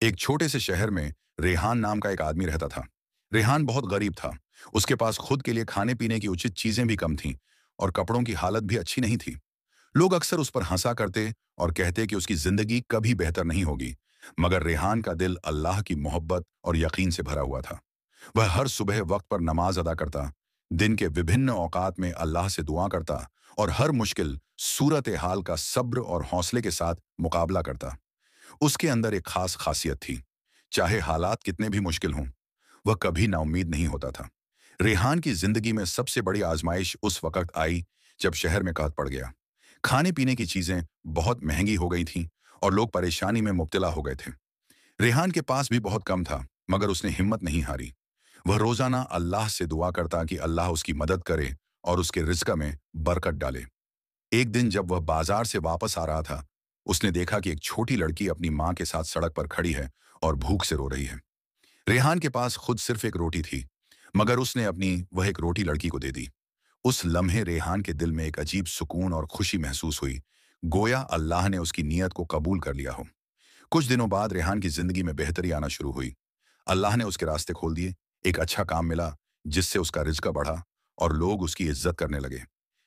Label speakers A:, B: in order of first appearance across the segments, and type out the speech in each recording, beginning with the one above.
A: एक छोटे से शहर में रेहान नाम का एक आदमी रहता था। रेहान बहुत गरीब था। उसके पास खुद के लिए खाने पीने की उचित चीजें भी कम थीं और कपड़ों की हालत भी अच्छी नहीं थी। लोग अक्सर उस पर हंसा करते और कहते कि उसकी जिंदगी कभी बेहतर नहीं होगी। मगर रेहान का दिल अल्लाह की मोहब्बत और यकीन से भरा हुआ था। वह हर सुबह वक्त पर नमाज अदा करता, दिन के विभिन्न औकात में अल्लाह से दुआ करता और हर मुश्किल सूरत हाल का सब्र और हौसले के साथ मुकाबला करता। उसके अंदर एक खास खासियत थी। चाहे हालात कितने भी मुश्किल हों, वह कभी नाउम्मीद नहीं होता था। रेहान की जिंदगी में सबसे बड़ी आजमाइश उस वक्त आई जब शहर में कहत पड़ गया। खाने पीने की चीजें बहुत महंगी हो गई थीं और लोग परेशानी में मुब्तला हो गए थे। रेहान के पास भी बहुत कम था, मगर उसने हिम्मत नहीं हारी। वह रोजाना अल्लाह से दुआ करता कि अल्लाह उसकी मदद करे और उसके रिज़्क़ में बरकत डाले। एक दिन जब वह बाजार से वापस आ रहा था, उसने देखा कि एक छोटी लड़की अपनी माँ के साथ सड़क पर खड़ी है और भूख से रो रही है। रेहान के पास खुद सिर्फ एक रोटी थी, मगर उसने अपनी वह एक रोटी लड़की को दे दी। उस लम्हे रेहान के दिल में एक अजीब सुकून और खुशी महसूस हुई, गोया अल्लाह ने उसकी नीयत को कबूल कर लिया हो। कुछ दिनों बाद रेहान की जिंदगी में बेहतरी आना शुरू हुई। अल्लाह ने उसके रास्ते खोल दिए, एक अच्छा काम मिला जिससे उसका रिज़्क़ बढ़ा और लोग उसकी इज्जत करने लगे।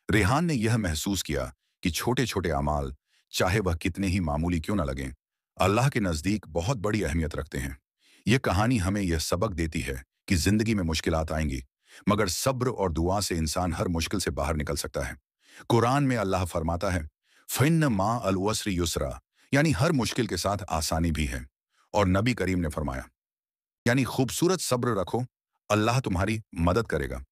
A: रेहान ने यह महसूस किया कि छोटे छोटे अमाल, चाहे वह कितने ही मामूली क्यों न लगें, अल्लाह के नज़दीक बहुत बड़ी अहमियत रखते हैं। यह कहानी हमें यह सबक देती है कि जिंदगी में मुश्किलात आएंगी, मगर सब्र और दुआ से इंसान हर मुश्किल से बाहर निकल सकता है। कुरान में अल्लाह फरमाता है, फ़इन्न मा अल उसरि युसरा, यानी हर मुश्किल के साथ आसानी भी है। और नबी करीम ने फरमाया, यानी खूबसूरत सब्र रखो, अल्लाह तुम्हारी मदद करेगा।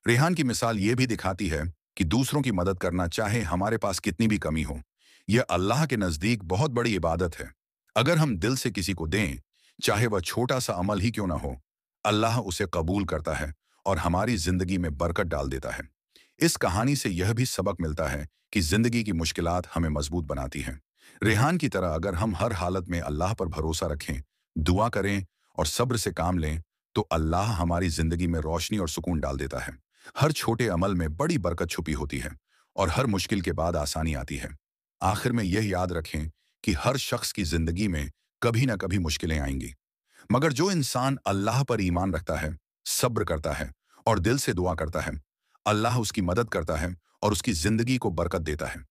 A: रेहान की मिसाल ये भी दिखाती है कि दूसरों की मदद करना, चाहे हमारे पास कितनी भी कमी हो, यह अल्लाह के नज़दीक बहुत बड़ी इबादत है। अगर हम दिल से किसी को दें, चाहे वह छोटा सा अमल ही क्यों ना हो, अल्लाह उसे कबूल करता है और हमारी जिंदगी में बरकत डाल देता है। इस कहानी से यह भी सबक मिलता है कि जिंदगी की मुश्किलात हमें मजबूत बनाती हैं। रेहान की तरह अगर हम हर हालत में अल्लाह पर भरोसा रखें, दुआ करें और सब्र से काम लें, तो अल्लाह हमारी जिंदगी में रोशनी और सुकून डाल देता है। हर छोटे अमल में बड़ी बरकत छुपी होती है और हर मुश्किल के बाद आसानी आती है। आखिर में यह याद रखें कि हर शख्स की जिंदगी में कभी ना कभी मुश्किलें आएंगी, मगर जो इंसान अल्लाह पर ईमान रखता है, सब्र करता है और दिल से दुआ करता है, अल्लाह उसकी मदद करता है और उसकी जिंदगी को बरकत देता है।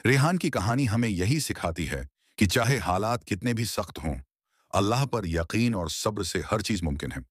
A: रेहान की कहानी हमें यही सिखाती है कि चाहे हालात कितने भी सख्त हों, अल्लाह पर यकीन और सब्र से हर चीज मुमकिन है।